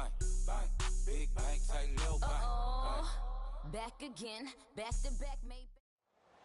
Bang, bang, big bang, tight little bang. Back again, back to back, maybe.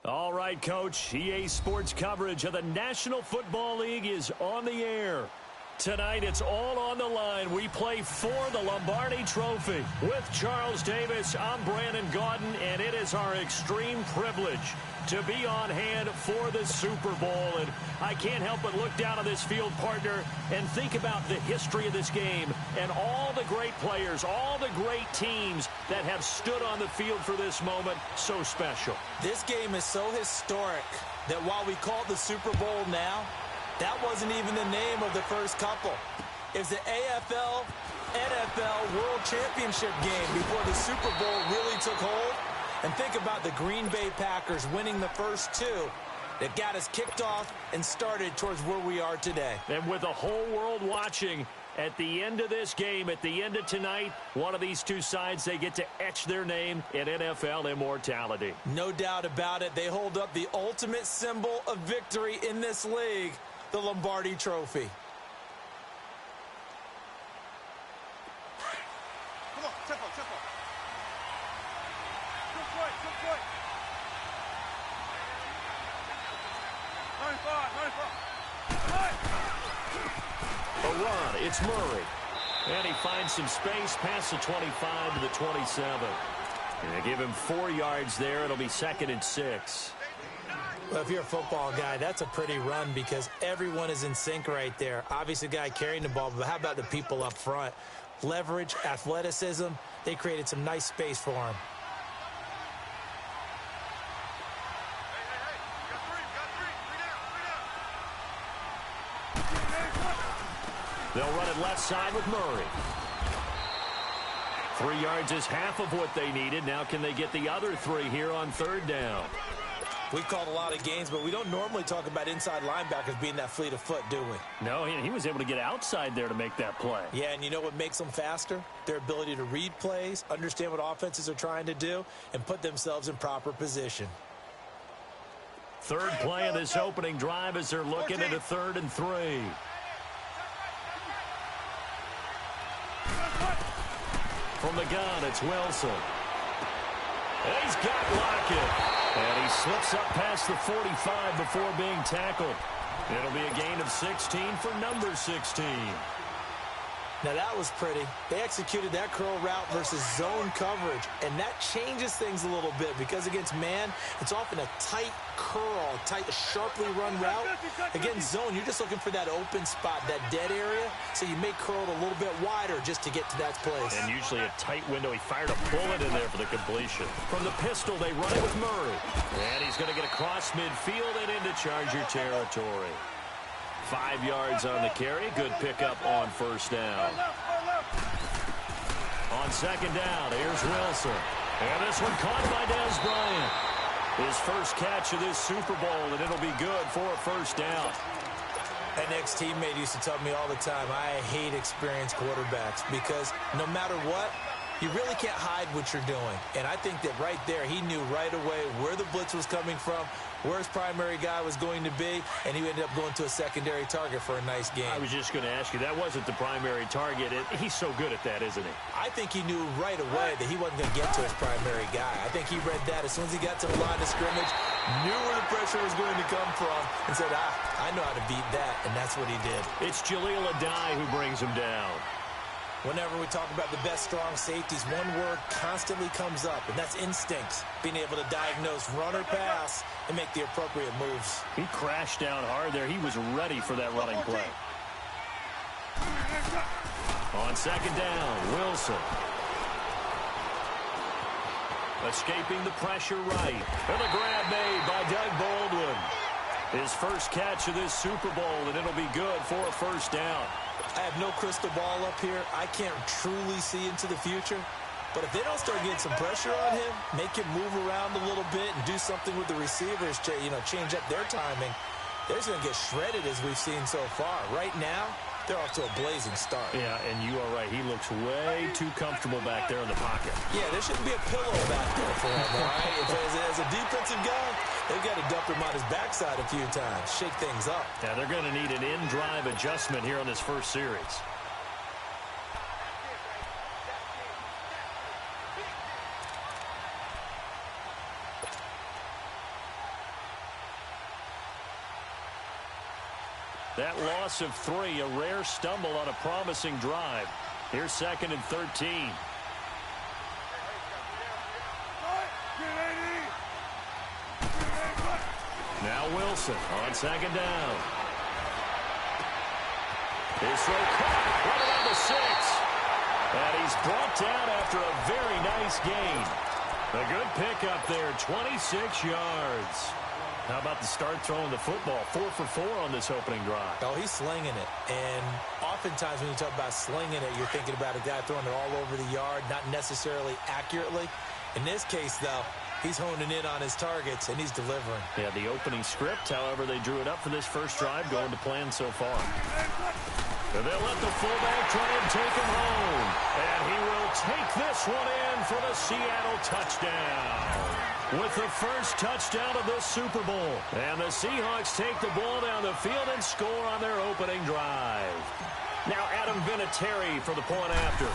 All right, Coach. EA Sports coverage of the National Football League is on the air. Tonight, it's all on the line. We play for the Lombardi Trophy. With Charles Davis, I'm Brandon Gaudin, and it is our extreme privilege to be on hand for the Super Bowl. And I can't help but look down on this field, partner, and think about the history of this game and all the great players, all the great teams that have stood on the field for this moment. So special. This game is so historic that while we call it the Super Bowl now, that wasn't even the name of the first couple. It's the AFL, NFL World Championship game before the Super Bowl really took hold. And think about the Green Bay Packers winning the first two that got us kicked off and started towards where we are today. And with the whole world watching, at the end of this game, at the end of tonight, one of these two sides, they get to etch their name in NFL immortality. No doubt about it. They hold up the ultimate symbol of victory in this league, the Lombardi Trophy. Come on, tempo, tempo. Good foot, good foot. 95. A run, it's Murray. And he finds some space past the 25 to the 27. And they give him 4 yards there. It'll be 2nd and 6. Well, if you're a football guy, that's a pretty run because everyone is in sync right there. Obviously, the guy carrying the ball, but how about the people up front? Leverage, athleticism, they created some nice space for him. They'll run it left side with Murray. 3 yards is half of what they needed. Now can they get the other 3 here on 3rd down? We called a lot of games, but we don't normally talk about inside linebackers being that fleet of foot, do we? No, he was able to get outside there to make that play. Yeah, and you know what makes them faster? Their ability to read plays, understand what offenses are trying to do, and put themselves in proper position. 3rd play of this opening drive as they're looking at a 3rd and 3. From the gun, it's Wilson. And he's got Lockett. And he slips up past the 45 before being tackled. It'll be a gain of 16 for number 16. Now, that was pretty. They executed that curl route versus zone coverage, and that changes things a little bit because against man, it's often a tight curl, tight, sharply run route. Against zone, you're just looking for that open spot, that dead area, so you may curl it a little bit wider just to get to that place. And usually a tight window. He fired a bullet in there for the completion. From the pistol, they run it with Murray. And he's going to get across midfield and into Charger territory. 5 yards on the carry. Good pickup on 1st down. On 2nd down, here's Wilson. And this one caught by Dez Bryant. His first catch of this Super Bowl, and it'll be good for a 1st down. An ex-teammate used to tell me all the time, I hate experienced quarterbacks because no matter what, you really can't hide what you're doing. And I think that right there, he knew right away where the blitz was coming from, where his primary guy was going to be, and he ended up going to a secondary target for a nice game. I was just going to ask you, that wasn't the primary target. He's so good at that, isn't he? I think he knew right away that he wasn't going to get to his primary guy. I think he read that as soon as he got to the line of scrimmage, knew where the pressure was going to come from, and said, I know how to beat that, and that's what he did. It's Jaleel Adai who brings him down. Whenever we talk about the best strong safeties, one word constantly comes up, and that's instincts. Being able to diagnose run or pass and make the appropriate moves. He crashed down hard there. He was ready for that running play. On 2nd down, Wilson. Escaping the pressure right. And a grab made by Doug Baldwin. His first catch of this Super Bowl, and it'll be good for a 1st down. I have no crystal ball up here. I can't truly see into the future. But if they don't start getting some pressure on him, make him move around a little bit and do something with the receivers to, change up their timing, they're going to get shredded as we've seen so far. Right now, they're off to a blazing start. Yeah, and you are right. He looks way too comfortable back there in the pocket. Yeah, there shouldn't be a pillow back there for him, all right? As a defensive guy, they've got to dump him on his backside a few times, shake things up. Yeah, they're going to need an in-drive adjustment here on this first series. That loss of 3, a rare stumble on a promising drive. Here's 2nd and 13. Now Wilson on 2nd down. His throw caught, running on the 6. And he's brought down after a very nice gain. A good pickup there, 26 yards. How about the start throwing the football? 4 for 4 on this opening drive. Oh, he's slinging it. And oftentimes when you talk about slinging it, you're thinking about a guy throwing it all over the yard, not necessarily accurately. In this case, though, he's honing in on his targets, and he's delivering. Yeah, the opening script, however, they drew it up for this first drive, going to plan so far. And they'll let the fullback try and take him home. And he will take this one in for the Seattle touchdown. With the first touchdown of the Super Bowl. And the Seahawks take the ball down the field and score on their opening drive. Now Adam Vinatieri for the point after.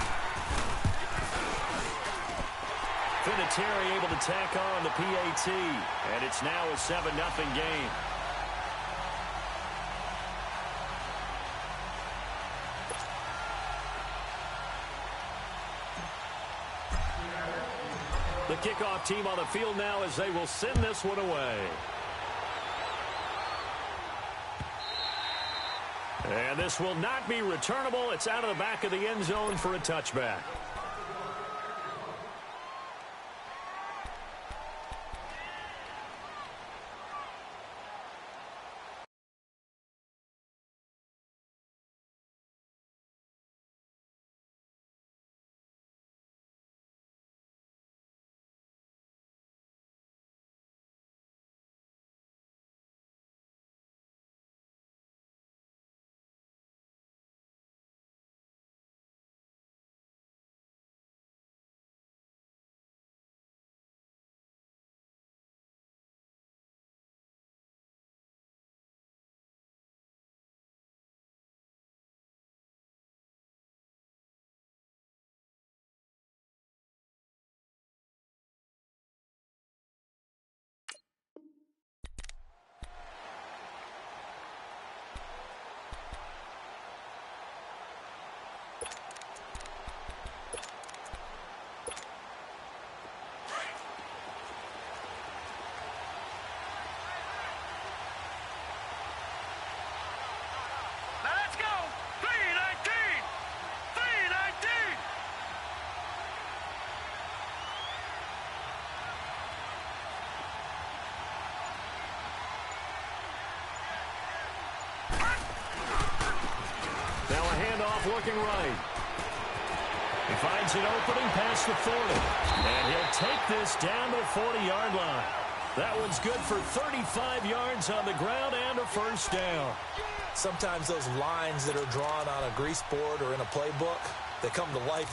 Vinatieri able to tack on the PAT. And it's now a 7-0 game. The kickoff team on the field now as they will send this one away. And this will not be returnable. It's out of the back of the end zone for a touchback. Looking right. He finds an opening past the 40. And he'll take this down to the 40-yard line. That one's good for 35 yards on the ground and a first down. Sometimes those lines that are drawn on a grease board or in a playbook, they come to life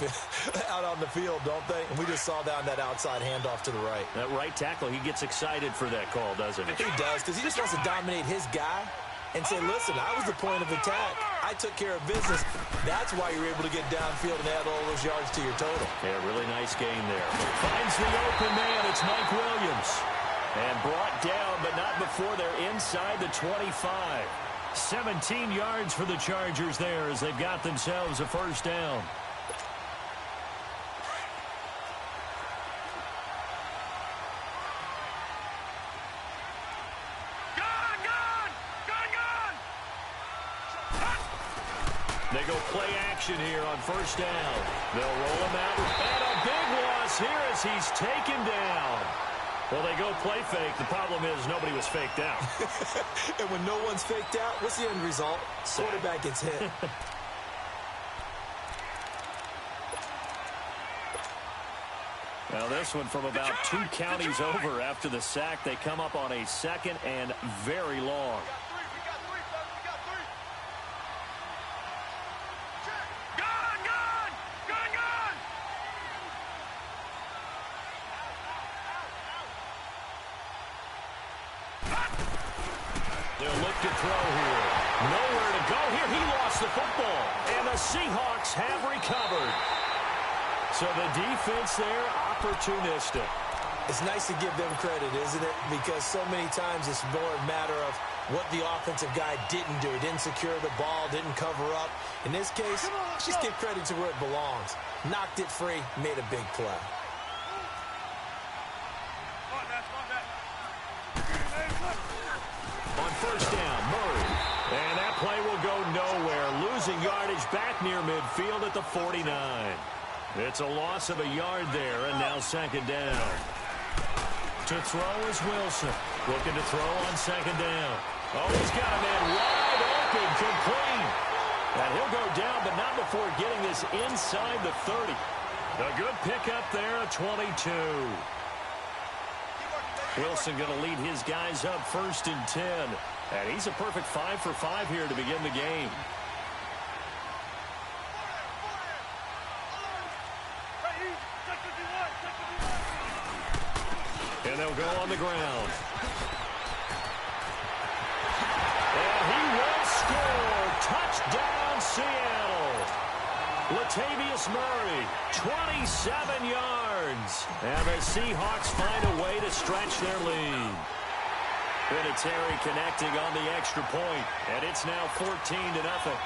out on the field, don't they? And we just saw down that outside handoff to the right. That right tackle, he gets excited for that call, doesn't he? He does, because he just wants to dominate his guy and say, listen, I was the point of attack. I took care of business. That's why you're able to get downfield and add all those yards to your total. Yeah, really nice game there. Finds the open man. It's Mike Williams. And brought down, but not before they're inside the 25. 17 yards for the Chargers there as they've got themselves a first down. They go play action here on first down. They'll roll him out. And a big loss here as he's taken down. Well, they go play fake. The problem is nobody was faked out. And when no one's faked out, what's the end result? Quarterback gets hit. Now this one from about 2 counties over after the sack. They come up on a 2nd and very long. They'll look to throw here. Nowhere to go here. He lost the football. And the Seahawks have recovered. So the defense there, opportunistic. It's nice to give them credit, isn't it? Because so many times it's more a matter of what the offensive guy didn't do. He didn't secure the ball, didn't cover up. In this case, just give credit to where it belongs. Knocked it free, made a big play. On first down, Murray. And that play will go nowhere. Losing yardage back near midfield at the 49. It's a loss of a yard there, and now second down. To throw is Wilson. Looking to throw on second down. Oh, he's got a man wide open, complete. And he'll go down, but not before getting this inside the 30. A good pickup there, a 22. Wilson going to lead his guys up first and 10. And he's a perfect 5 for 5 here to begin the game. And they'll go on the ground. And he will score. Touchdown, Seattle. Latavius Murray, 27 yards. And the Seahawks find a way to stretch their lead. Vinatieri connecting on the extra point, and it's now 14-0.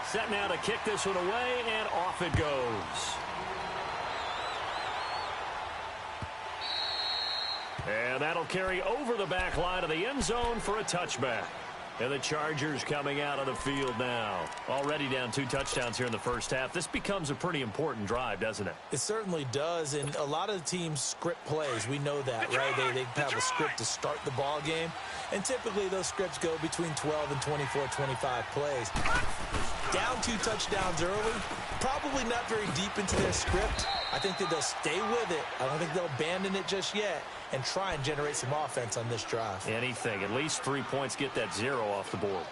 Set now to kick this one away, and off it goes. And that'll carry over the back line of the end zone for a touchback. And the Chargers coming out on the field now. Already down 2 touchdowns here in the first half. This becomes a pretty important drive, doesn't it? It certainly does, and a lot of the teams script plays. We know that, right? They have a script to start the ball game, and typically those scripts go between 12 and 24, 25 plays. Down 2 touchdowns early, probably not very deep into their script. I think that they'll stay with it. I don't think they'll abandon it just yet and try and generate some offense on this drive. Anything. At least 3 points, get that 0 off the board.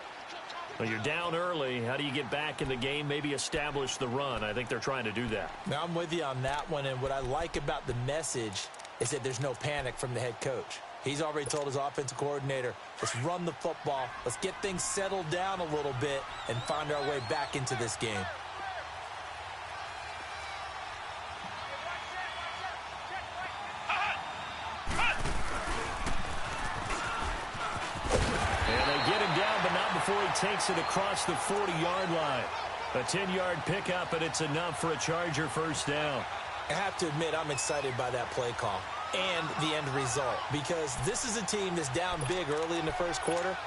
Well, you're down early. How do you get back in the game? Maybe establish the run. I think they're trying to do that. Now, I'm with you on that one, and what I like about the message is that there's no panic from the head coach. He's already told his offensive coordinator, let's run the football, let's get things settled down a little bit and find our way back into this game. Before he takes it across the 40-yard line. A 10-yard pickup, and it's enough for a Charger first down. I have to admit, I'm excited by that play call and the end result, because this is a team that's down big early in the first quarter,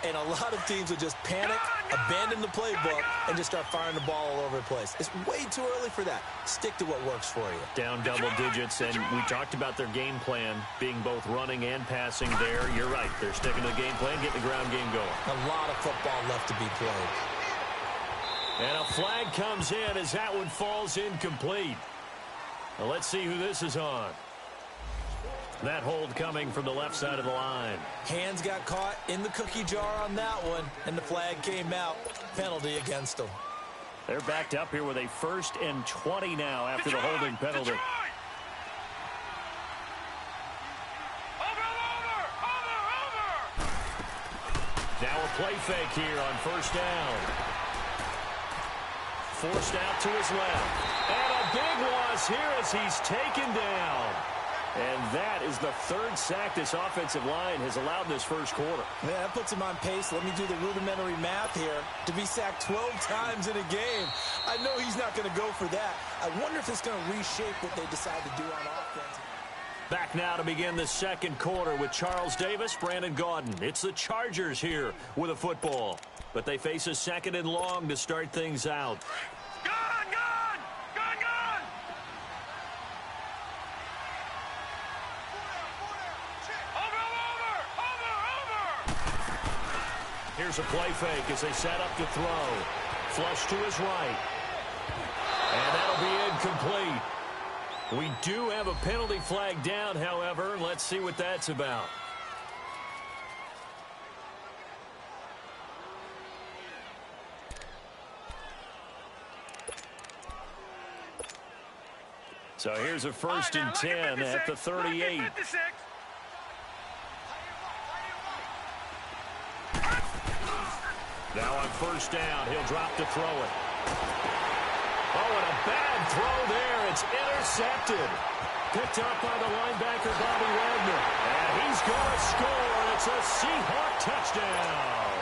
and a lot of teams will just panic, abandon the playbook, and just start firing the ball all over the place. It's way too early for that. Stick to what works for you. Down double digits, and we talked about their game plan being both running and passing there. You're right. They're sticking to the game plan, getting the ground game going. A lot of football left to be played. And a flag comes in as that one falls incomplete. Well, let's see who this is on. That hold coming from the left side of the line. Hands got caught in the cookie jar on that one, and the flag came out. Penalty against them. They're backed up here with a 1st and 20 now after the holding penalty. Now a play fake here on first down. Forced out to his left. And a big loss here as he's taken down. And that is the 3rd sack this offensive line has allowed this first quarter. Yeah, that puts him on pace. Let me do the rudimentary math here. To be sacked 12 times in a game, I know he's not going to go for that. I wonder if it's going to reshape what they decide to do on offense. Back now to begin the second quarter with Charles Davis, Brandon Gaudin. It's the Chargers here with a football. But they face a 2nd and long to start things out. Here's a play fake as they set up to throw. Flush to his right. And that'll be incomplete. We do have a penalty flag down, however. Let's see what that's about. So here's a 1st and 10 at the 38. Now on first down, he'll drop to throw it. Oh, and a bad throw there. It's intercepted. Picked up by the linebacker, Bobby Wagner. And he's going to score. It's a Seahawk touchdown.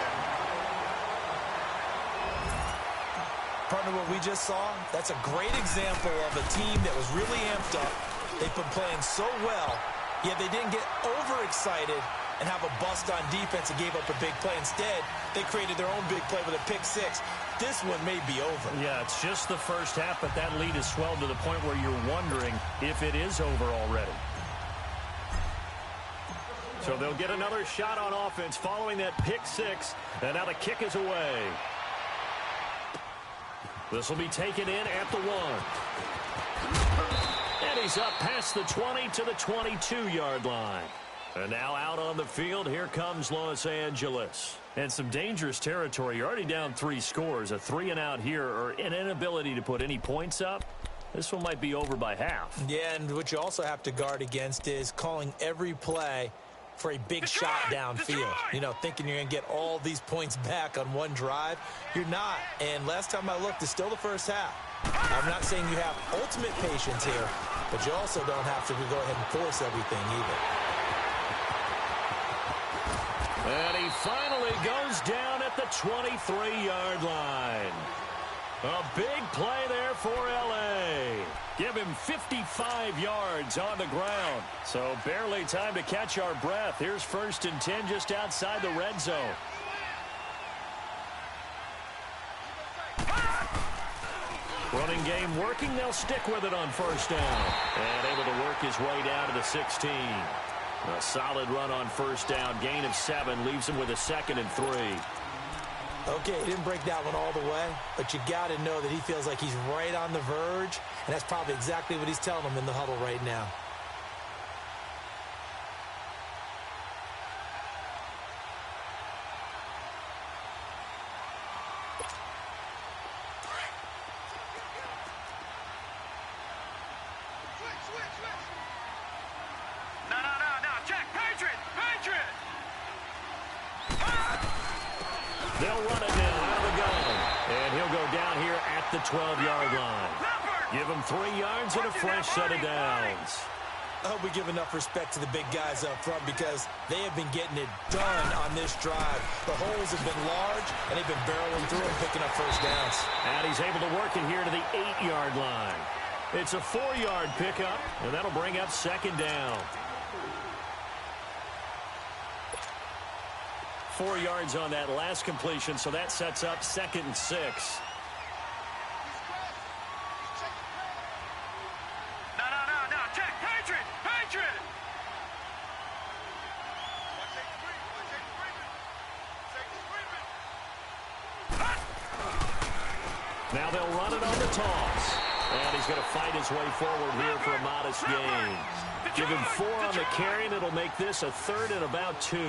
Partner, what we just saw, that's a great example of a team that was really amped up. They've been playing so well, yet they didn't get overexcited and have a bust on defense and gave up a big play. Instead, they created their own big play with a pick six. This one may be over. Yeah, it's just the first half, but that lead has swelled to the point where you're wondering if it is over already. So they'll get another shot on offense following that pick six, and now the kick is away. This will be taken in at the 1. And he's up past the 20 to the 22-yard line. And now out on the field, here comes Los Angeles. And some dangerous territory. You're already down 3 scores. A 3-and-out here, or an inability to put any points up. This one might be over by half. Yeah, and what you also have to guard against is calling every play for a big shot downfield. You know, thinking you're going to get all these points back on one drive. You're not. And last time I looked, it's still the first half. I'm not saying you have ultimate patience here, but you also don't have to go ahead and force everything either. And he finally goes down at the 23-yard line. A big play there for L.A. Give him 55 yards on the ground. So barely time to catch our breath. Here's 1st and 10 just outside the red zone. Running game working. They'll stick with it on 1st down. And able to work his way down to the 16. A solid run on 1st down. Gain of 7 leaves him with a 2nd and 3. Okay, he didn't break that one all the way, but you got to know that he feels like he's right on the verge, and that's probably exactly what he's telling them in the huddle right now. They'll run it now out of the gun. And he'll go down here at the 12-yard line. Give him 3 yards and a fresh set of downs. I hope we give enough respect to the big guys up front because they have been getting it done on this drive. The holes have been large, and they've been barreling through and picking up 1st downs. And he's able to work it here to the 8-yard line. It's a 4-yard pickup, and that'll bring up 2nd down. 4 yards on that last completion, so that sets up 2nd and 6. Check, Patriot! Now they'll run it on the toss. And he's going to fight his way forward here for a modest gain. Give him 4 on the carry, and it'll make this a 3rd and about 2.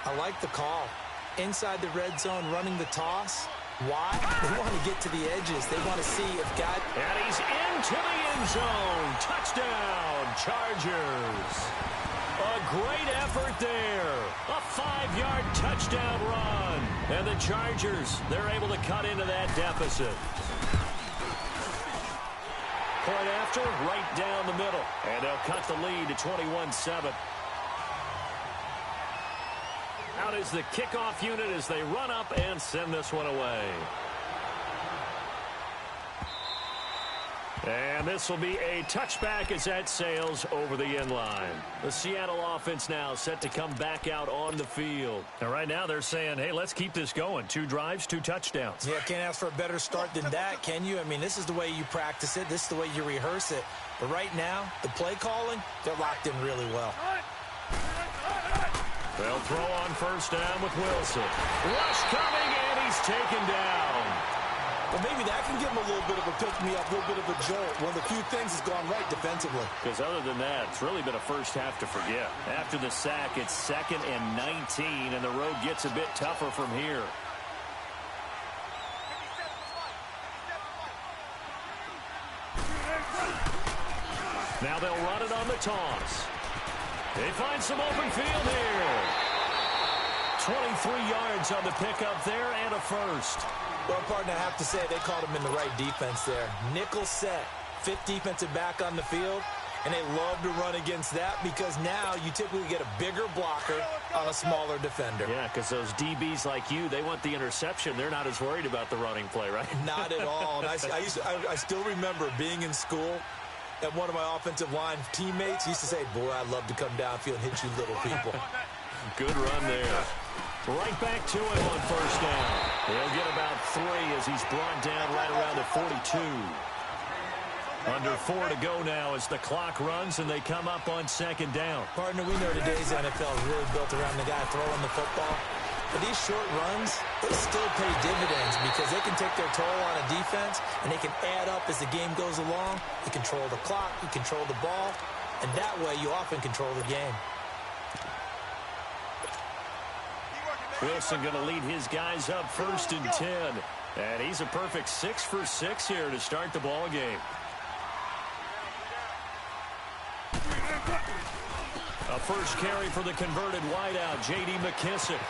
I like the call. Inside the red zone, running the toss. Why? They want to get to the edges. They want to see if God... And he's into the end zone. Touchdown, Chargers. A great effort there. A 5-yard touchdown run. And the Chargers, they're able to cut into that deficit. Point after, right down the middle. And they'll cut the lead to 21-7. Out is the kickoff unit as they run up and send this one away. And this will be a touchback as that sails over the end line. The Seattle offense now set to come back out on the field. And right now they're saying, hey, let's keep this going. 2 drives, 2 touchdowns. Yeah, can't ask for a better start than that, can you? I mean, this is the way you practice it. This is the way you rehearse it. But right now, the play calling, they're locked in really well. They'll throw on 1st down with Wilson. Rush coming, and he's taken down. Well, maybe that can give him a little bit of a pick-me-up, a little bit of a jolt. One of the few things has gone right defensively. Because other than that, it's really been a first half to forget. After the sack, it's 2nd and 19, and the road gets a bit tougher from here. Now they'll run it on the toss. They find some open field here. 23 yards on the pickup there and a 1st. Well, partner, I have to say they called him in the right defense there. Nickel set, 5th defensive back on the field. And they love to run against that because now you typically get a bigger blocker on a smaller defender. Yeah, because those DBs like you, they want the interception. They're not as worried about the running play, right? Not at all. And I still remember being in school, and one of my offensive line teammates used to say, boy, I'd love to come downfield and hit you little people. Good run there. Right back to him on first down. He'll get about 3 as he's brought down right around the 42. Under 4 to go now as the clock runs and they come up on second down. Partner, we know today's NFL is really built around the guy throwing the football. But these short runs, they still pay dividends because they can take their toll on a defense and they can add up as the game goes along. You control the clock, you control the ball, and that way you often control the game. Wilson going to lead his guys up 1st and 10. And he's a perfect 6 for 6 here to start the ball game. A first carry for the converted wideout, J.D. McKissick.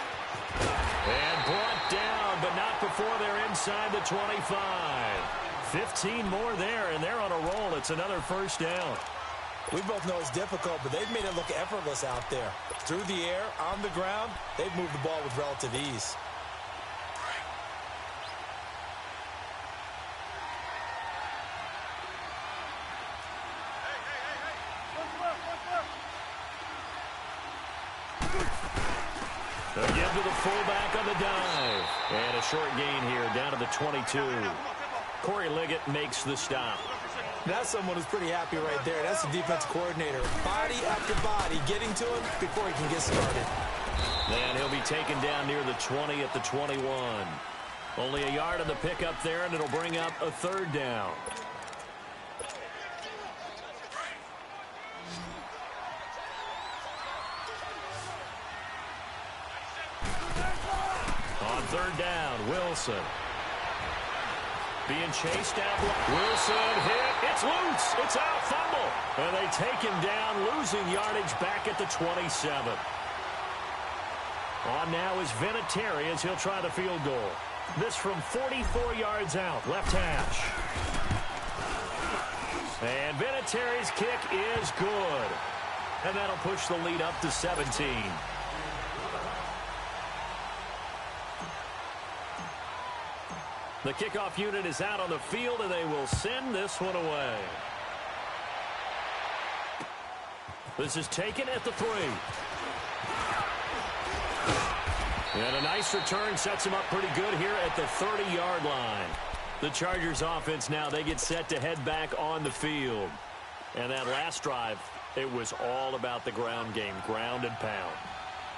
And brought down, but not before they're inside the 25. 15 more there, and they're on a roll. It's another first down. We both know it's difficult, but they've made it look effortless out there. Through the air, on the ground, they've moved the ball with relative ease. Again to the fullback on the dive. And a short gain here down to the 22. Corey Liggett makes the stop. That's someone who's pretty happy right there. That's the defensive coordinator. Body after body, getting to him before he can get started. And he'll be taken down near the 20 at the 21. Only a yard on the pickup there, and it'll bring up a 3rd down. On 3rd down, Wilson. Being chased down. Wilson hit. It's loose. It's out. Fumble. And they take him down, losing yardage back at the 27. On now is Vinatieri as he'll try the field goal. This from 44 yards out. Left hash. And Vinatieri's kick is good. And that'll push the lead up to 17. The kickoff unit is out on the field, and they will send this one away. This is taken at the 3. And a nice return sets him up pretty good here at the 30-yard line. The Chargers offense now, they get set to head back on the field. And that last drive, it was all about the ground game, ground and pound.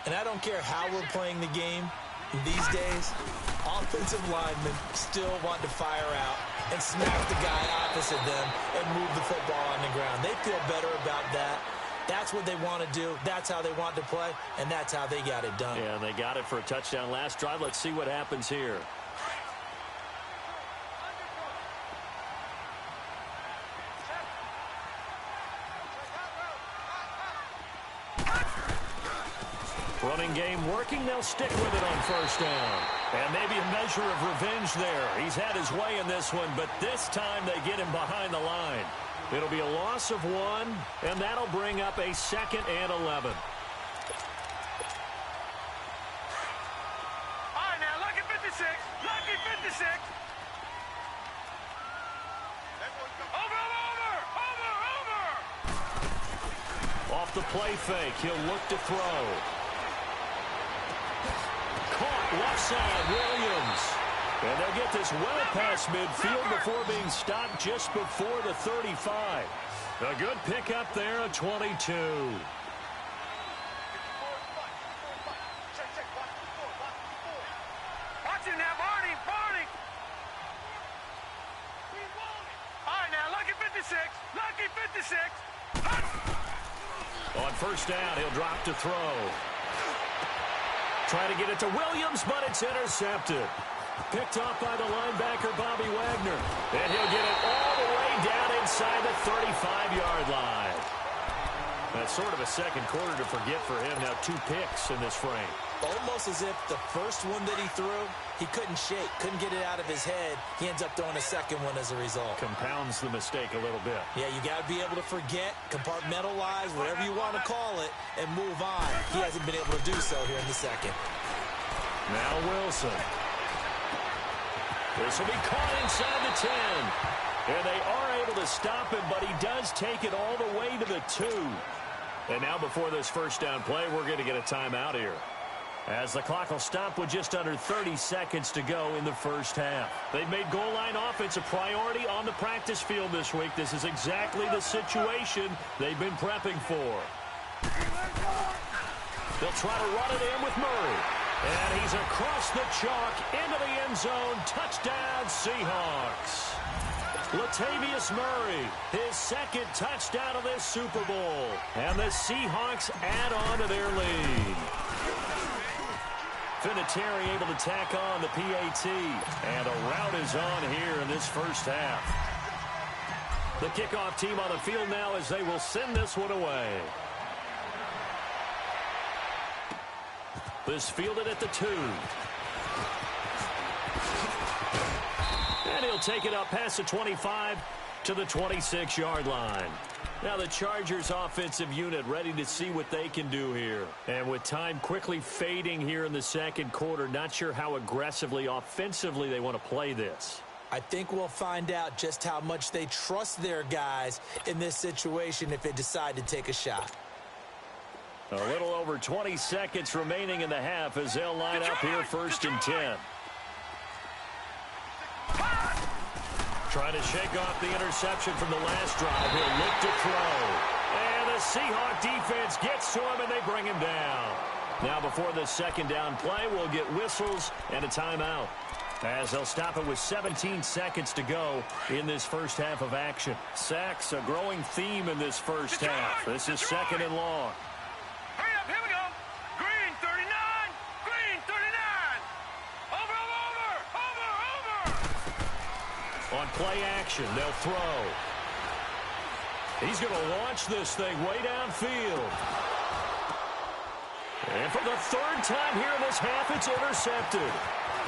And I don't care how we're playing the game. These days, offensive linemen still want to fire out and smack the guy opposite them and move the football on the ground. They feel better about that. That's what they want to do. That's how they want to play, and that's how they got it done. Yeah, they got it for a touchdown last drive. Let's see what happens here. Running game working. They'll stick with it on first down. And maybe a measure of revenge there. He's had his way in this one, but this time they get him behind the line. It'll be a loss of 1, and that'll bring up a 2nd and 11. All right, now, lucky 56. Lucky 56. Over. Off the play fake, he'll look to throw. Caught left side, Williams. And they'll get this well past midfield before being stopped just before the 35. A good pickup there at 22. Watch him now, Barney. All right, now, lucky 56. Lucky 56. On first down, he'll drop to throw. Try to get it to Williams, but it's intercepted. Picked off by the linebacker, Bobby Wagner. And he'll get it all the way down inside the 35-yard line. That's sort of a second quarter to forget for him. Now 2 picks in this frame. Almost as if the first one that he threw, he couldn't shake, couldn't get it out of his head. He ends up throwing a second one as a result. Compounds the mistake a little bit. Yeah, you got to be able to forget, compartmentalize, whatever you want to call it, and move on. He hasn't been able to do so here in the second. Now Wilson. This will be caught inside the 10. And they are able to stop him, but he does take it all the way to the 2. And now before this first down play, we're going to get a timeout here, as the clock will stop with just under 30 seconds to go in the first half. They've made goal line offense a priority on the practice field this week. This is exactly the situation they've been prepping for. They'll try to run it in with Murray. And he's across the chalk into the end zone. Touchdown, Seahawks. Latavius Murray, his second touchdown of this Super Bowl. And the Seahawks add on to their lead. Vinatieri able to tack on the PAT. And a rout is on here in this first half. The kickoff team on the field now as they will send this one away. This fielded at the 2. And he'll take it up past the 25 to the 26-yard line. Now the Chargers offensive unit ready to see what they can do here. And with time quickly fading here in the second quarter, not sure how aggressively, offensively they want to play this. I think we'll find out just how much they trust their guys in this situation if they decide to take a shot. A little over 20 seconds remaining in the half as they'll line up here first and 10. Trying to shake off the interception from the last drive. He'll look to throw. And the Seahawk defense gets to him, and they bring him down. Now before the second down play, we'll get whistles and a timeout, as they'll stop it with 17 seconds to go in this first half of action. Sacks, a growing theme in this first half. This is second and long. Hurry up, here we go. Green 39, green 39. Over. On play action, they'll throw. He's going to launch this thing way downfield. And for the third time here in this half, it's intercepted.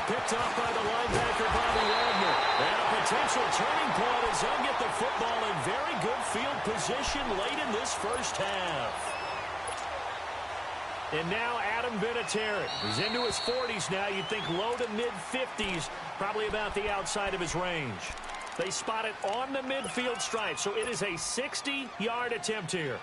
Picked off by the linebacker, Bobby Wagner. And a potential turning point as they'll get the football in very good field position late in this first half. And now Adam Vinatieri. He's into his 40s now. You'd think low to mid-50s, probably about the outside of his range. They spot it on the midfield stripe, so it is a 60-yard attempt here.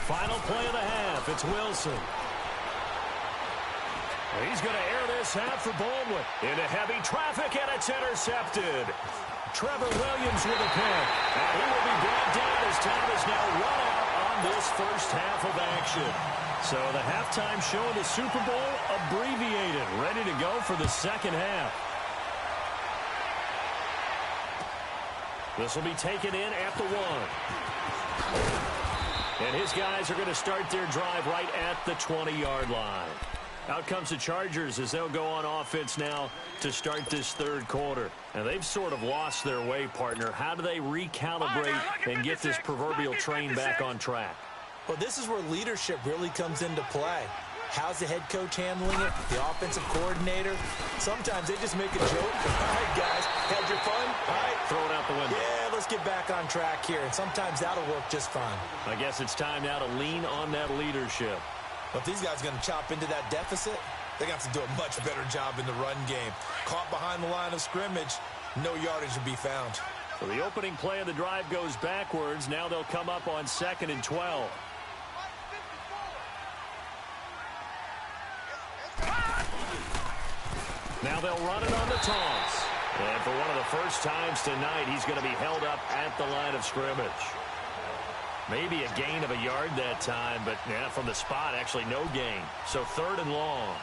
Final play of the half. It's Wilson. He's going to air this out for Baldwin. Into heavy traffic, and it's intercepted. Trevor Williams with a pick. And he will be brought down as time is now run out on this first half of action. So the halftime show of the Super Bowl abbreviated, ready to go for the second half. This will be taken in at the 1. And his guys are going to start their drive right at the 20-yard line. Out comes the Chargers as they'll go on offense now to start this third quarter. And they've sort of lost their way, partner. How do they recalibrate and get this proverbial train back on track? Well, this is where leadership really comes into play. How's the head coach handling it? The offensive coordinator? Sometimes they just make a joke. All right, guys, had your fun? All right. Throw it out the window. Yeah, let's get back on track here. And sometimes that'll work just fine. I guess it's time now to lean on that leadership. But these guys are going to chop into that deficit. They're going to have to do a much better job in the run game. Caught behind the line of scrimmage, no yardage to be found. So the opening play of the drive goes backwards. Now they'll come up on 2nd and 12. Now they'll run it on the toss. And for one of the first times tonight, he's going to be held up at the line of scrimmage. Maybe a gain of a yard that time, but yeah, from the spot, actually no gain. So 3rd and long.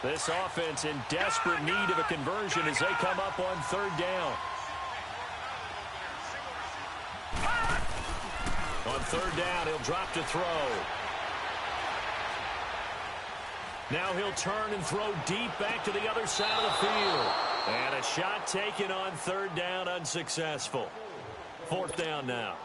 This offense in desperate need of a conversion as they come up on 3rd down. On third down, he'll drop to throw. Now he'll turn and throw deep back to the other side of the field. And a shot taken on third down, unsuccessful. Fourth down now.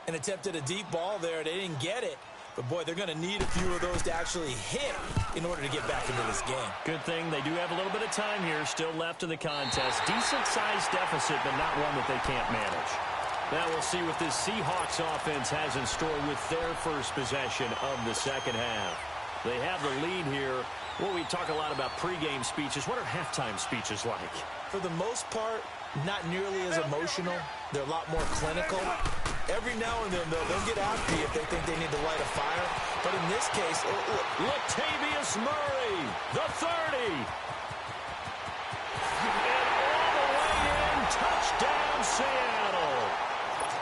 And attempted a deep ball there. They didn't get it. But, boy, they're going to need a few of those to actually hit in order to get back into this game. Good thing they do have a little bit of time here still left in the contest. Decent-sized deficit, but not one that they can't manage. Now we'll see what this Seahawks offense has in store with their first possession of the second half. They have the lead here. Well, we talk a lot about pregame speeches. What are halftime speeches like? For the most part, not nearly as emotional. They're a lot more clinical. Every now and then, though, they'll get after you if they think they need to light a fire. But in this case, Latavius Murray, the 30. And all the way in, touchdown Seattle.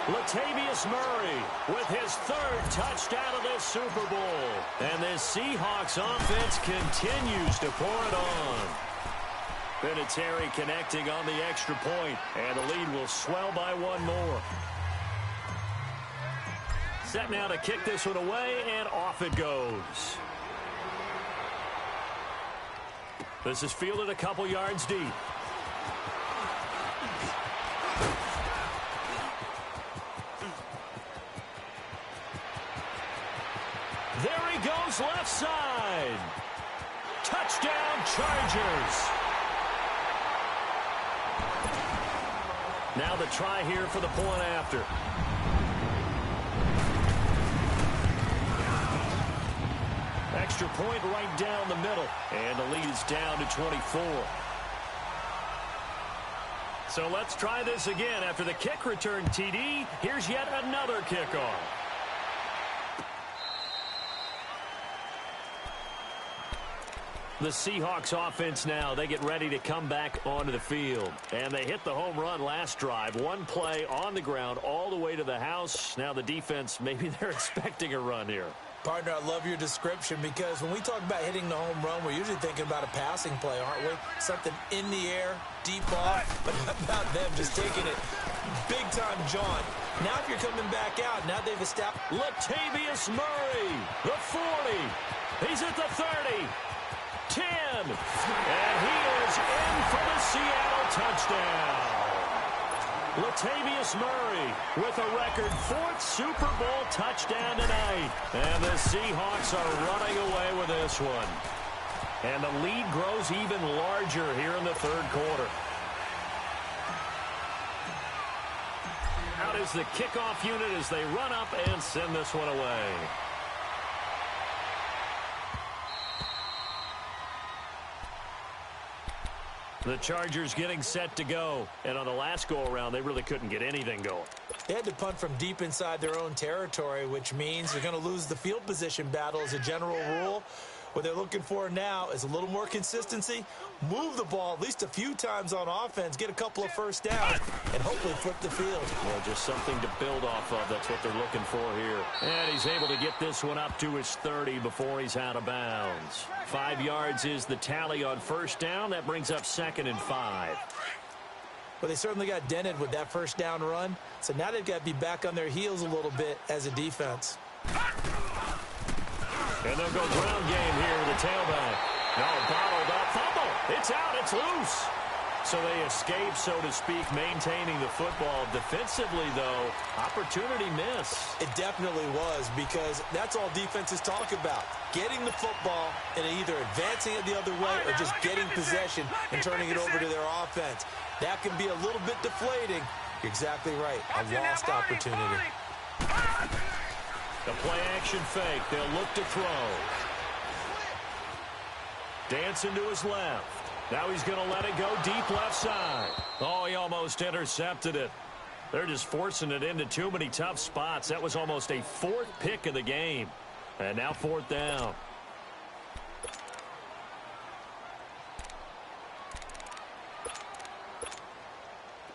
Latavius Murray with his third touchdown of this Super Bowl. And this Seahawks offense continues to pour it on. Vinatieri connecting on the extra point, and the lead will swell by one more. Set now to kick this one away, and off it goes. This is fielded a couple yards deep. There he goes, left side. Touchdown, Chargers. Now the try here for the point after. Extra point right down the middle. And the lead is down to 24. So let's try this again. After the kick return TD, here's yet another kickoff. The Seahawks offense now, they get ready to come back onto the field. And they hit the home run last drive. One play on the ground all the way to the house. Now the defense, maybe they're expecting a run here. Partner, I love your description because when we talk about hitting the home run, we're usually thinking about a passing play, aren't we? Something in the air, deep ball, but how about them just taking it big-time jaunt. Now if you're coming back out, now they've established. Latavius Murray, the 40. He's at the 30. 10. And he is in for the Seattle touchdown. Latavius Murray with a record 4th Super Bowl touchdown tonight. And the Seahawks are running away with this one. And the lead grows even larger here in the third quarter. Out is the kickoff unit as they run up and send this one away. The Chargers getting set to go. And on the last go-around, they really couldn't get anything going. They had to punt from deep inside their own territory, which means they're going to lose the field position battle as a general rule. What they're looking for now is a little more consistency, move the ball at least a few times on offense, get a couple of first downs, and hopefully flip the field. Well, just something to build off of. That's what they're looking for here. And he's able to get this one up to his 30 before he's out of bounds. 5 yards is the tally on first down. That brings up 2nd and 5. Well, they certainly got dented with that first down run, so now they've got to be back on their heels a little bit as a defense. And they'll go ground game here with the tailback. No, bottled up. Fumble. It's out. It's loose. So they escape, so to speak, maintaining the football. Defensively, though, opportunity miss. It definitely was, because that's all defenses talk about. Getting the football and either advancing it the other way or just getting possession and turning it over to their offense. That can be a little bit deflating. You're exactly right. A lost opportunity. The play-action fake. They'll look to throw. Dancing to his left. Now he's going to let it go deep left side. Oh, he almost intercepted it. They're just forcing it into too many tough spots. That was almost a 4th pick of the game. And now 4th down.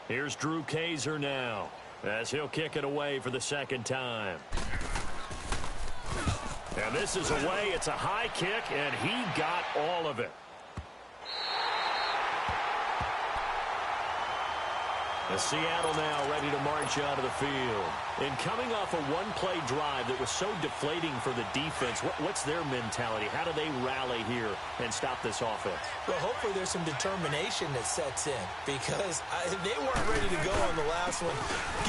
Here's Drew Kaiser now as he'll kick it away for the 2nd time. And this is away. It's a high kick, and he got all of it. Seattle now ready to march out of the field. And coming off a one-play drive that was so deflating for the defense, what's their mentality? How do they rally here and stop this offense? Well, hopefully there's some determination that sets in because they weren't ready to go on the last one.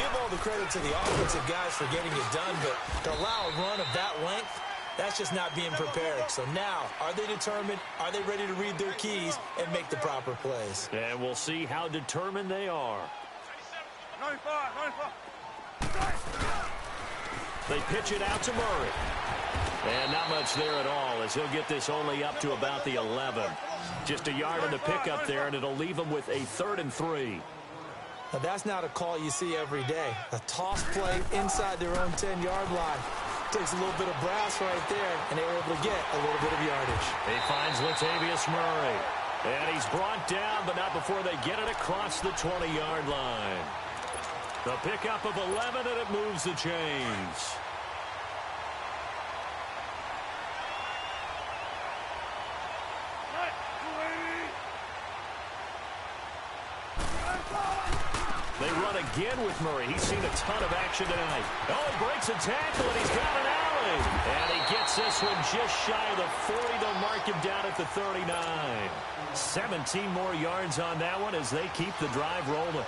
Give all the credit to the offensive guys for getting it done, but to allow a run of that length, that's just not being prepared. So now, are they determined? Are they ready to read their keys and make the proper plays? And we'll see how determined they are. 95. They pitch it out to Murray. And not much there at all as he'll get this only up to about the 11. Just a yard in the pickup there, and it'll leave him with a 3rd and 3. Now, that's not a call you see every day. A toss play inside their own 10-yard line. Takes a little bit of brass right there, and they were able to get a little bit of yardage. He finds Latavius Murray. And he's brought down, but not before they get it across the 20-yard line. The pickup of 11, and it moves the chains. They run again with Murray. He's seen a ton of action tonight. Oh, he breaks a tackle, and he's got an alley. And he gets this one just shy of the 40. They'll mark him down at the 39. 17 more yards on that one as they keep the drive rolling.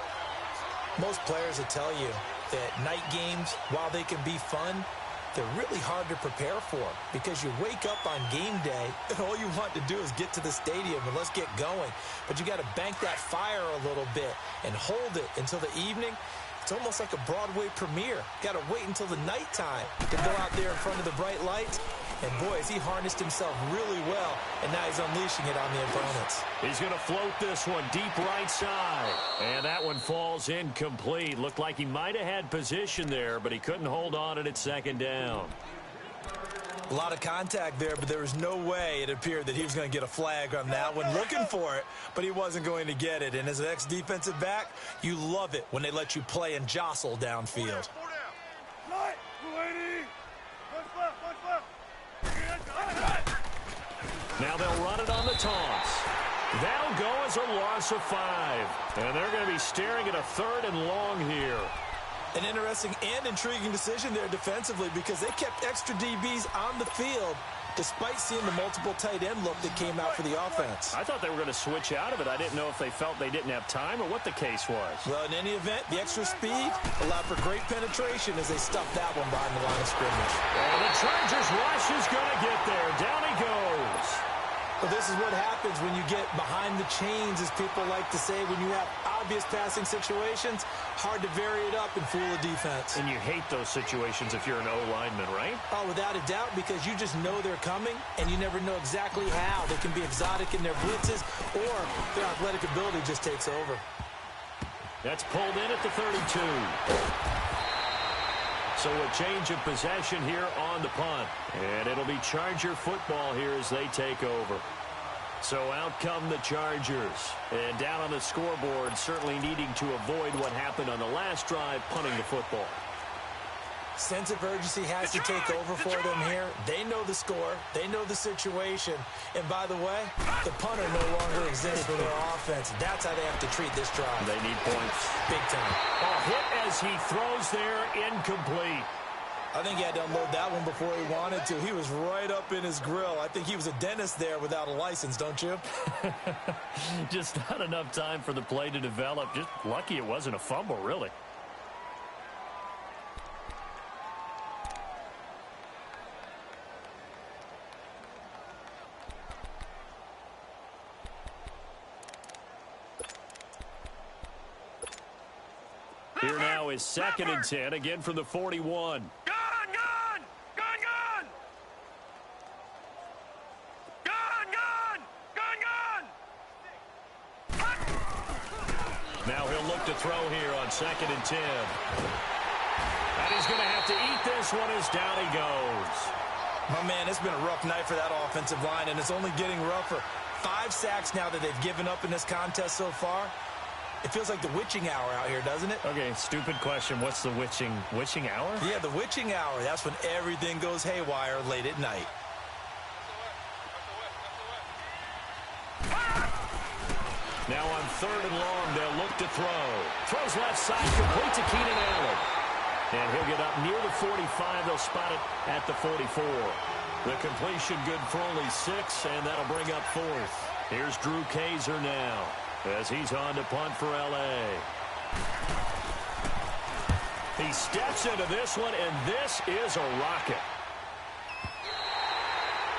Most players will tell you that night games, while they can be fun, they're really hard to prepare for because you wake up on game day and all you want to do is get to the stadium and let's get going. But you got to bank that fire a little bit and hold it until the evening. It's almost like a Broadway premiere. Got to wait until the nighttime to go out there in front of the bright lights. And boy, has he harnessed himself really well, and now he's unleashing it on the opponents. He's going to float this one deep right side. And that one falls incomplete. Looked like he might have had position there, but he couldn't hold on it at 2nd down. A lot of contact there, but there was no way it appeared that he was going to get a flag on that one. Looking for it, but he wasn't going to get it. And as an ex-defensive back, you love it when they let you play and jostle downfield. Now they'll run it on the toss. That'll go as a loss of 5. And they're going to be staring at a 3rd and long here. An interesting and intriguing decision there defensively because they kept extra DBs on the field despite seeing the multiple tight end look that came out for the offense. I thought they were going to switch out of it. I didn't know if they felt they didn't have time or what the case was. Well, in any event, the extra speed allowed for great penetration as they stuffed that one behind the line of scrimmage. And the Chargers rush is going to get there. Down he goes. Well, this is what happens when you get behind the chains, as people like to say, when you have obvious passing situations. Hard to vary it up and fool a defense. And you hate those situations if you're an O-lineman, right? Oh, without a doubt, because you just know they're coming, and you never know exactly how. They can be exotic in their blitzes, or their athletic ability just takes over. That's pulled in at the 32. So a change of possession here on the punt. And it'll be Charger football here as they take over. So out come the Chargers. And down on the scoreboard, certainly needing to avoid what happened on the last drive, punting the football. Sense of urgency has to take over for them here. They know the score. They know the situation. And by the way, the punter no longer exists for their offense. That's how they have to treat this drive. They need points. Big time. A hit as he throws there, incomplete. I think he had to unload that one before he wanted to. He was right up in his grill. I think he was a dentist there without a license, don't you? Just not enough time for the play to develop. Just lucky it wasn't a fumble, really. Here now is 2nd and 10, again from the 41. Gun! Now he'll look to throw here on 2nd and 10. And he's going to have to eat this one as down he goes. My man, it's been a rough night for that offensive line, and it's only getting rougher. 5 sacks now that they've given up in this contest so far. It feels like the witching hour out here, doesn't it? Okay, stupid question. What's the witching hour? Yeah, the witching hour. That's when everything goes haywire late at night. Now on 3rd and long, they'll look to throw. Throws left side, complete to Keenan Allen. And he'll get up near the 45. They'll spot it at the 44. The completion good for only 6, and that'll bring up 4th. Here's Drew Kaiser now as he's on to punt for L.A. He steps into this one, and this is a rocket.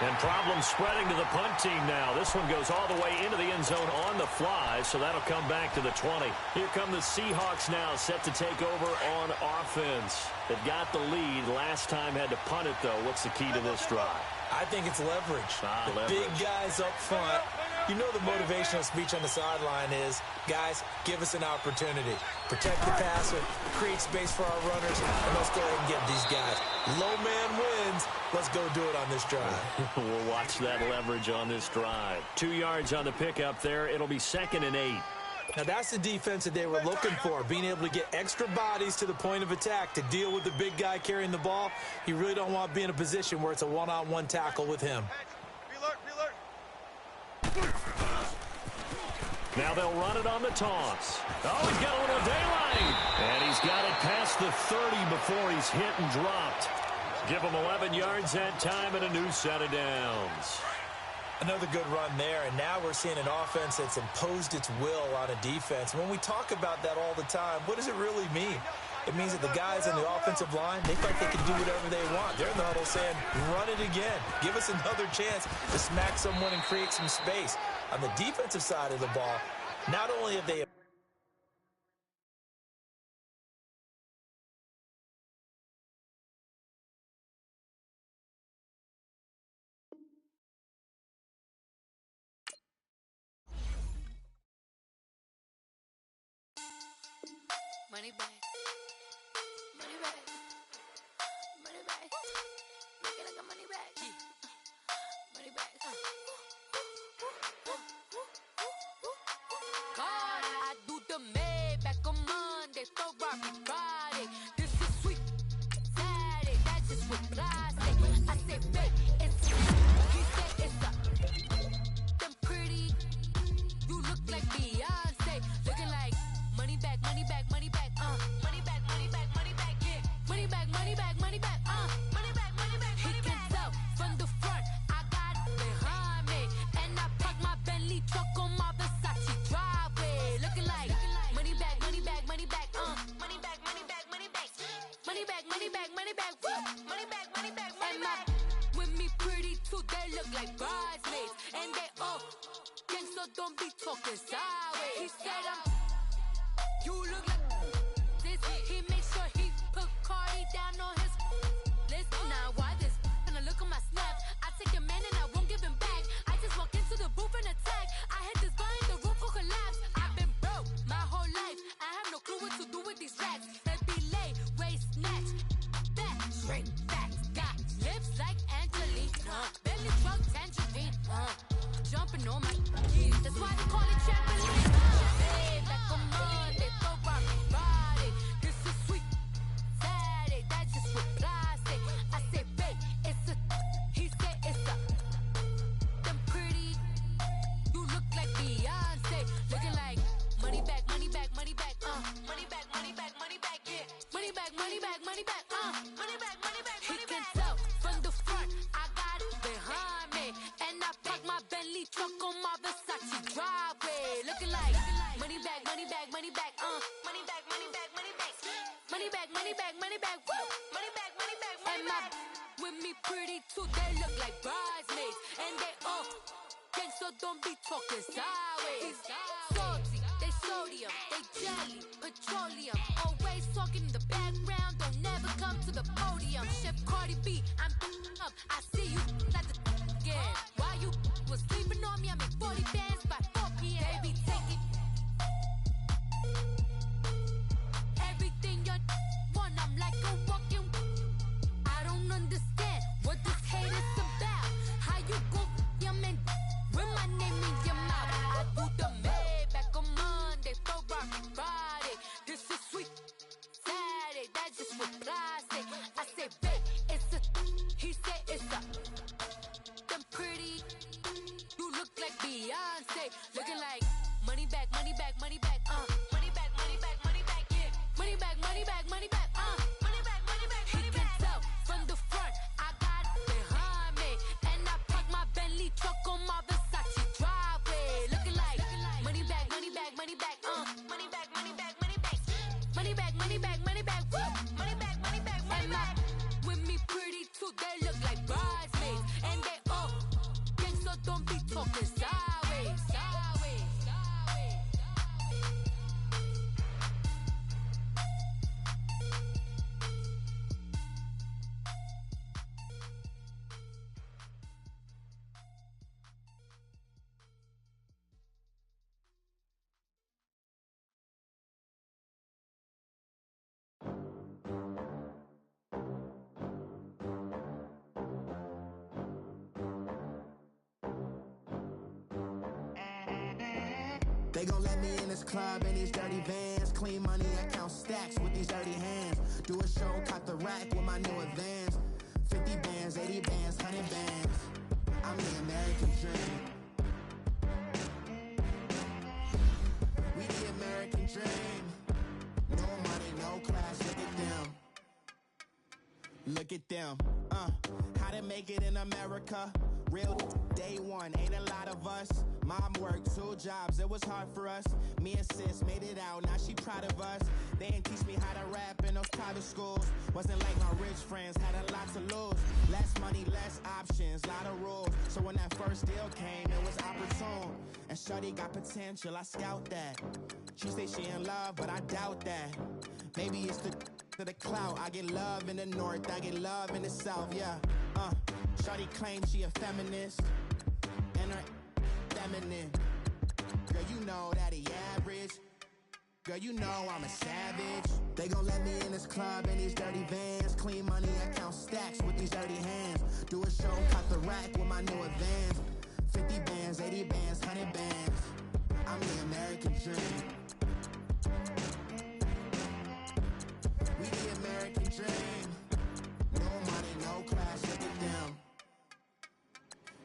And problems spreading to the punt team now. This one goes all the way into the end zone on the fly, so that'll come back to the 20. Here come the Seahawks now, set to take over on offense. They've got the lead. Last time had to punt it, though. What's the key to this drive? I think it's leverage. The big guys up front. You know the motivational speech on the sideline is, guys, give us an opportunity. Protect the passer, create space for our runners, and let's go ahead and get these guys. Low man wins. Let's go do it on this drive. We'll watch that leverage on this drive. 2 yards on the pickup there. It'll be 2nd and 8. Now, that's the defense that they were looking for, being able to get extra bodies to the point of attack to deal with the big guy carrying the ball. You really don't want to be in a position where it's a one-on-one tackle with him. Now they'll run it on the toss. Oh, he's got a little daylight. And he's got it past the 30 before he's hit and dropped. Give him 11 yards that time and a new set of downs. Another good run there, and now we're seeing an offense that's imposed its will on a defense. When we talk about that all the time, what does it really mean? It means that the guys on the offensive line, they feel like they can do whatever they want. They're in the huddle saying, run it again. Give us another chance to smack someone and create some space. On the defensive side of the ball, not only have they Money back. Money back. Money back. Make it like a money back. Money back. God, I do the Maybach on Monday, Ferrari Friday. This is sweet Saturday. That's just what plastic. I say, babe, it's he said it's a them pretty. You look like Beyonce, looking like money back, money back, money back, money back, money back, money back, yeah, money back, money back, money back, money back, money back. He can tell from the front, I got it behind me, and I park my Bentley truck on my Versace driveway, looking like money back, money back, money back, money back, money back, money back, money back, money back, money back, money back, money back, money back. With me pretty too, they look like bridesmaids, and they all gang, so don't be talking sideways. He said you look like this. He makes sure he put Cardi down on his list. Now why this? When I look at my snaps, I take a man and I won't give him back. I just walk into the booth and attack. I hit this guy in the roof will collapse. I've been broke my whole life. I have no clue what to do with these racks. They be late, waist snatch, back straight facts. Got lips like Angelina, belly truck tangerine, jumping on my keys. That's why they call it trampoline. Back on Monday, Ferrari Friday. This is sweet Saturday. That's just with plastic. I say, babe, it's a. He said it's a. Them pretty. You look like Beyonce, looking like money back, money back, money back, money back, money back, money back, yeah, money back, money back, money back, money back, money back. He can tell from the front, I got it behind me, and I park my Bentley truck on my Versace driveway, looking like money back, money back, money back, money back, money back, money back, money back, money back, money back, money back, money back, money back. With me pretty too, they look like bridesmaids, and they all gang, so don't be talking sideways. Salty, they sodium, they jelly, petroleum. Always talking in the background, don't never come to the podium. Chef Cardi B, I'm up. I see you like the again. While you was sleeping on me, I make 40 bands by 4 p.m. They be taking everything you want. I'm like a walking. I don't understand what this hate is about. How you go, your man, with my name in your mouth. I do the Maybach on Monday, Ferrari Friday. This is sweet Saturday. That's just with plastic. I say, babe, it's a. He said it's a. Them pretty. You look like Beyonce. Don't be talking sideways. They gon' let me in this club in these dirty vans. Clean money, I count stacks with these dirty hands. Do a show, cut the rack with my new advance. 50 bands, 80 bands, 100 bands. I'm the American dream. We the American dream. No money, no class, look at them. Look at them, how to make it in America. Real day one, ain't a lot of us. Mom worked 2 jobs, it was hard for us. Me and sis made it out, now she proud of us. They didn't teach me how to rap in those private schools. Wasn't like my rich friends, had a lot to lose. Less money, less options, lot of rules. So when that first deal came, it was opportune. And shorty got potential, I scout that. She say she in love, but I doubt that. Maybe it's to the clout. I get love in the north, I get love in the south, yeah. Shorty claims she a feminist, and her feminine. Girl, you know that he average. Girl, you know I'm a savage. They gon' let me in this club in these dirty vans. Clean money, I count stacks with these dirty hands. Do a show, cut the rack with my new advance. 50 bands, 80 bands, 100 bands. I'm the American dream. We the American dream. No money, no class, look at them.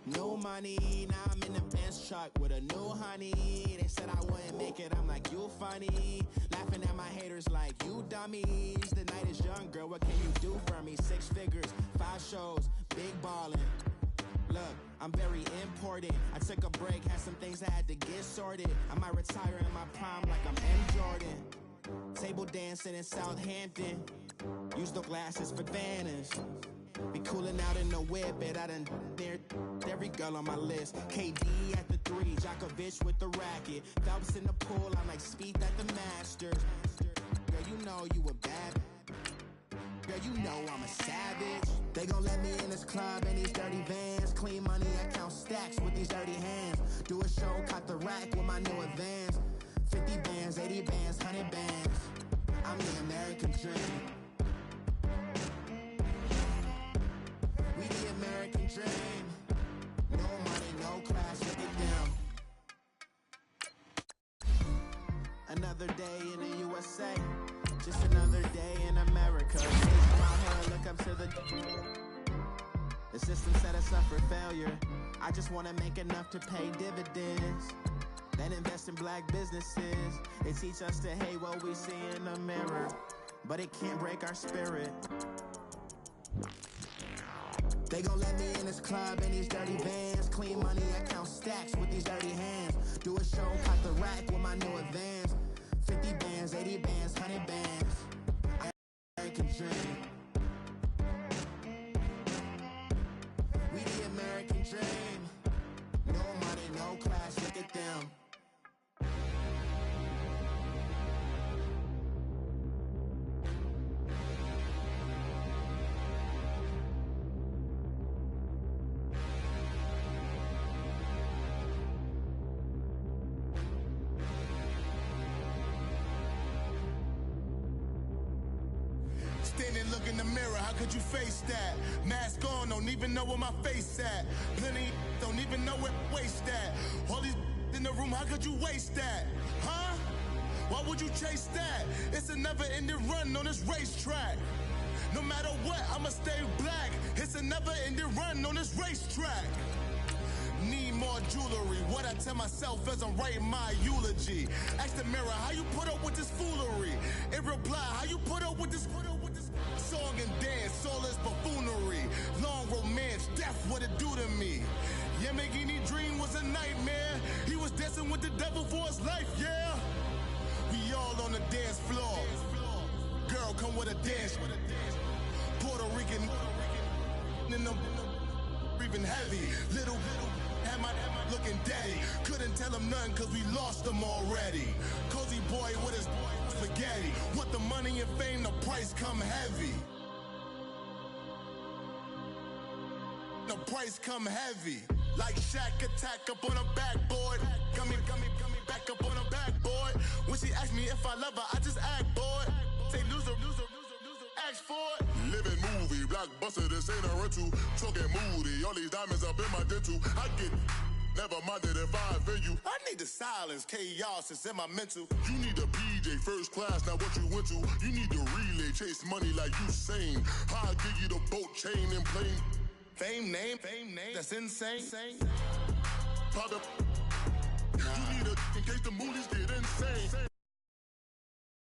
No money, now I'm in the Benz truck with a new honey. They said I wouldn't make it, I'm like, you funny. Laughing at my haters like, you dummies. The night is young, girl, what can you do for me? 6 figures, 5 shows, big ballin'. Look, I'm very important. I took a break, had some things I had to get sorted. I might retire in my prime like I'm M. Jordan. Table dancing in Southampton. Use the glasses for banners. Be cooling out in the whip, but I done dared every girl on my list. KD at the 3, Djokovic with the racket. Phelps in the pool, I'm like Speed at the Masters. Girl, you know you a bad. Girl, you know I'm a savage. They gon' let me in this club in these dirty vans. Clean money, I count stacks with these dirty hands. Do a show, cut the rack with my new advance. 50 bands, 80 bands, 100 bands. I'm the American dream. We the American dream. No money, no class, look at them. Another day in the USA. Just another day in America. From out here, look up to the system set us up for failure. I just wanna make enough to pay dividends. Then invest in black businesses. They teach us to hate what we see in the mirror, but it can't break our spirit. They gon' let me in this club in these dirty vans. Clean money, I count stacks with these dirty hands. Do a show, cut the rack with my new advance. 50 bands, 80 bands, 100 bands. American dream. We the American dream. No money, no class, look at them. Standing, look in the mirror, how could you face that? Mask on, don't even know where my face at. Plenty don't even know where waist at. All these in the room, how could you waste that? Huh? Why would you chase that? It's a never-ending run on this racetrack. No matter what, I'ma stay black. It's a never-ending run on this racetrack. Need more jewelry, what I tell myself as I'm writing my eulogy. Ask the mirror, how you put up with this foolery? In reply, how you put up with this song and dance, all this buffoonery. Long romance, death, what it do to me? Yamagini dream was a nightmare. He was dancing with the devil for his life, yeah. We all on the dance floor. Girl, come with a dance. Puerto Rican in them. breathing heavy. Little am I looking daddy. Couldn't tell him nothing cause we lost him already. Cozy boy with his spaghetti. Want the money and fame, the price come heavy. The price come heavy. Like Shaq attack up on a backboard. Gummy, back up on a backboard. When she asked me if I love her, I just act bored. Say loser, ask for it. Living movie, blockbuster, this ain't a rental. Talking moody, all these diamonds up in my dental. I get never minded if I offend you. I need the silence, chaos is in my mental. You need a PJ, first class, not what you went to. You need the relay, chase money like you sane. I'll give you the boat, chain, and plane. Fame name, that's insane. Pop up. You need a in case the moodies get